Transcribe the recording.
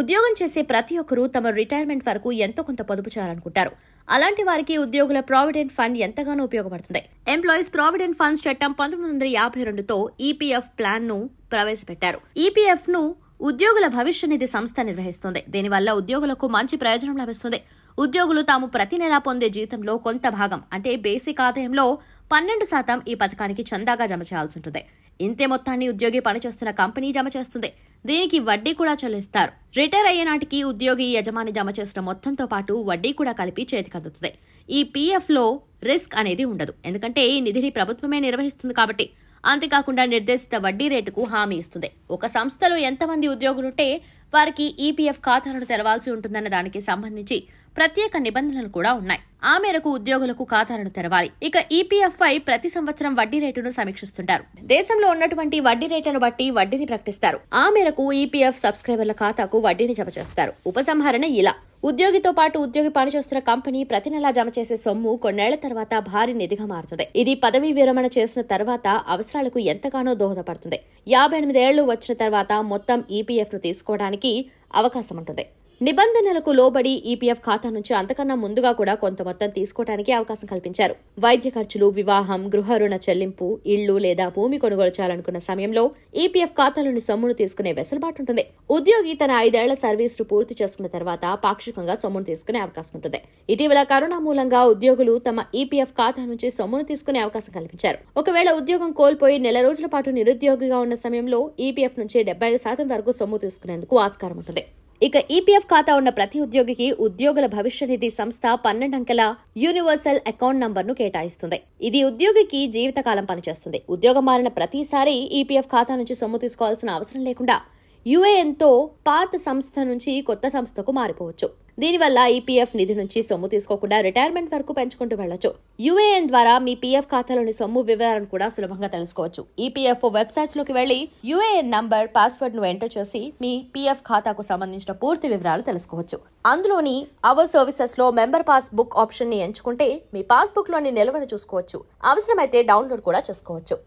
ఉద్యోగం చేసే ప్రతి ఒక్కరూ తమ రిటైర్మెంట్ వరకు ఎంతో కొంత పొదుపు చేయాలనుకుంటారు. అలాంటి వారికి ఉద్యోగుల ప్రావిడెంట్ ఫండ్ ఎంతగానో ఉపయోగపడుతుంది. ఎంప్లాయీస్ ప్రావిడెంట్ ఫండ్స్ చట్టం 1952తో ఈపీఎఫ్ ప్లాన్ ను ప్రవేశపెట్టారు. ఈపీఎఫ్ ను ఉద్యోగుల భవిష్య నిధి సంస్థ నిర్వహిస్తుంది. దీనివల్ల ఉద్యోగులకు మంచి ప్రయోజనం లభిస్తుంది. ఉద్యోగులు తాము ప్రతి నెలా పొందే జీతంలో కొంత భాగం అంటే బేసిక్ ఆదాయంలో 12% ఈ పథకానికి చందాగా జమ చేయాల్సి ఉంటుంది. ఇంతే మొత్తాన్ని ఉద్యోగి పనిచేస్తున్న కంపెనీ జమ చేస్తుంది. దీనికి వడ్డీ కూడా చెల్లిస్తారు. రిటైర్ అయ్యే నాటికి ఉద్యోగి యజమాని జమ చేసిన మొత్తంతో పాటు వడ్డీ కూడా కలిపి చేతికందుతుంది. ఈ పీఎఫ్ లో రిస్క్ అనేది ఉండదు, ఎందుకంటే ఈ నిధిని ప్రభుత్వమే నిర్వహిస్తుంది కాబట్టి. అంతేకాకుండా నిర్దేశిత వడ్డీ రేటుకు హామీ ఇస్తుంది. ఒక సంస్థలో ఎంతమంది ఉద్యోగులుంటే వారికి ఈపీఎఫ్ ఖాతాలను తెరవాల్సి ఉంటుందన్న దానికి సంబంధించి ప్రత్యేక నిబంధనలు కూడా ఉన్నాయి. ఆ మేరకు ఉద్యోగులకు ఖాతాలను తెరవాలి. ఇక ఈపీఎఫ్ పై ప్రతి సంవత్సరం వడ్డీ రేటును సమీక్షిస్తుంటారు. దేశంలో ఉన్నటువంటి వడ్డీ రేట్లను బట్టి వడ్డీని ప్రకటిస్తారు. ఆ మేరకు ఈపీఎఫ్ సబ్స్క్రైబర్ల ఖాతాకు వడ్డీని జమ చేస్తారు. ఉపసంహరణ ఇలా: ఉద్యోగితో పాటు ఉద్యోగి పనిచేస్తున్న కంపెనీ ప్రతి నెలా జమ చేసే సొమ్ము కొన్నేళ్ల తర్వాత భారీ నిధిగా మారుతుంది. ఇది పదవీ విరమణ చేసిన తర్వాత అవసరాలకు ఎంతగానో దోహదపడుతుంది. 58 ఏళ్లు వచ్చిన తర్వాత మొత్తం ఈపీఎఫ్ ను తీసుకోవడానికి అవకాశం ఉంటుంది. నిబంధనలకు లోబడి ఈపీఎఫ్ ఖాతా నుంచి అంతకన్నా ముందుగా కూడా కొంత మొత్తం తీసుకోవడానికి అవకాశం కల్పించారు. వైద్య ఖర్చులు, వివాహం, గృహ రుణ చెల్లింపు, ఇళ్లు లేదా భూమి కొనుగోలు చేయాలనుకున్న సమయంలో ఈపీఎఫ్ ఖాతాలోని సొమ్మును తీసుకునే వెసులుబాటు ఉంటుంది. ఉద్యోగి తన 5 ఏళ్ల సర్వీసు పూర్తి చేసుకున్న తర్వాత పాక్షికంగా సొమ్మును తీసుకునే అవకాశం ఉంటుంది. ఇటీవల కరోనా మూలంగా ఉద్యోగులు తమ ఈపీఎఫ్ ఖాతా నుంచి సొమ్మును తీసుకునే అవకాశం కల్పించారు. ఒకవేళ ఉద్యోగం కోల్పోయి నెల రోజుల పాటు నిరుద్యోగిగా ఉన్న సమయంలో ఈపీఎఫ్ నుంచి 75% వరకు సొమ్ము తీసుకునేందుకు ఆస్కారం ఉంటుంది. ఇక ఈపీఎఫ్ ఖాతా ఉన్న ప్రతి ఉద్యోగికి ఉద్యోగుల భవిష్య నిధి సంస్థ 12 అంకెల యూనివర్సల్ అకౌంట్ నంబర్ను కేటాయిస్తుంది. ఇది ఉద్యోగికి జీవితకాలం పనిచేస్తుంది. ఉద్యోగం మారిన ప్రతిసారి ఈపీఎఫ్ ఖాతా నుంచి సొమ్ము తీసుకోవాల్సిన అవసరం లేకుండా యూఏఎన్తో పాత సంస్థ నుంచి కొత్త సంస్థకు మారిపోవచ్చు. దీనివల్ల ఈపీఎఫ్ నిధి నుంచి సొమ్ము తీసుకోకుండా రిటైర్మెంట్ వరకు పెంచుకుంటూ వెళ్లొచ్చు. యూఏఎన్ ద్వారా మీ పీఎఫ్ ఖాతాలోని సొమ్ము వివరాలను కూడా సులభంగా తెలుసుకోవచ్చు. ఈపీఎఫ్ వెబ్సైట్స్ లోకి వెళ్లి యూఏఎన్ నంబర్, పాస్వర్డ్ ను ఎంటర్ చేసి మీ పీఎఫ్ ఖాతాకు సంబంధించిన పూర్తి వివరాలు తెలుసుకోవచ్చు. అందులోని అవర్ సర్వీసెస్ లో మెంబర్ పాస్ బుక్ ఆప్షన్ ని ఎంచుకుంటే మీ పాస్ బుక్ లోని నిల్వను చూసుకోవచ్చు. అవసరమైతే డౌన్లోడ్ కూడా చేసుకోవచ్చు.